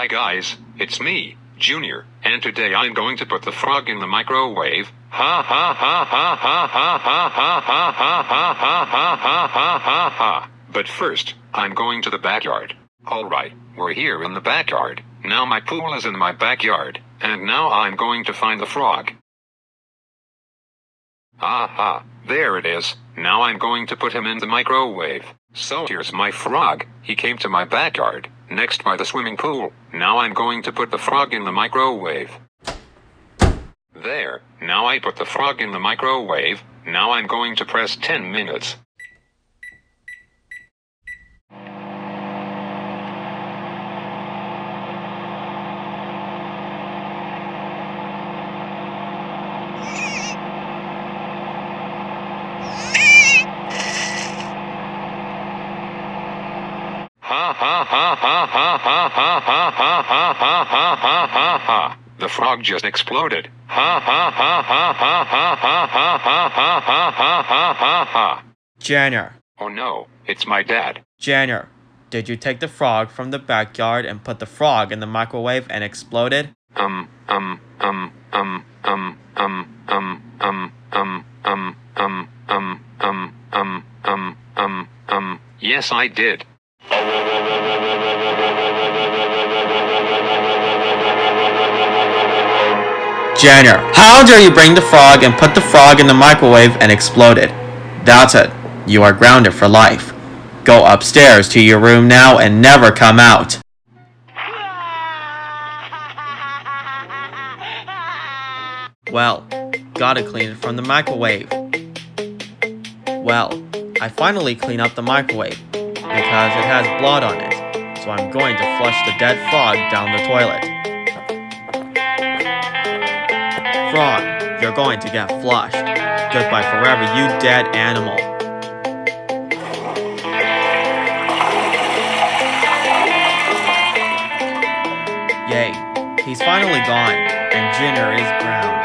guys, it's me, Junior, and today I'm going to put the frog in the microwave. Ha ha ha ha ha ha ha ha ha ha ha ha ha ha ha ha. But first, I'm going to the backyard. Alright, we're here in the backyard. Now my pool is in my backyard, and now I'm going to find the frog. Aha, there it is. Now I'm going to put him in the microwave. So here's my frog. He came to my backyard, next by the swimming pool. Now I'm going to put the frog in the microwave. There, now I put the frog in the microwave. Now I'm going to press 10 minutes. Ha ha ha ha ha ha ha ha ha ha ha ha ha ha ha. The frog just exploded. Ha ha ha ha ha ha ha ha ha ha ha ha ha ha. Junior. Oh no, it's my dad. Junior, did you take the frog from the backyard and put the frog in the microwave and explode it? Yes, I did. Junior, how dare you bring the frog and put the frog in the microwave and explode it? That's it. You are grounded for life. Go upstairs to your room now and never come out. Well, gotta clean it from the microwave. Well, I finally clean up the microwave because it has blood on it, so I'm going to flush the dead frog down the toilet. Frog, you're going to get flushed. Goodbye forever, you dead animal. Yay, he's finally gone, and Junior is drowned.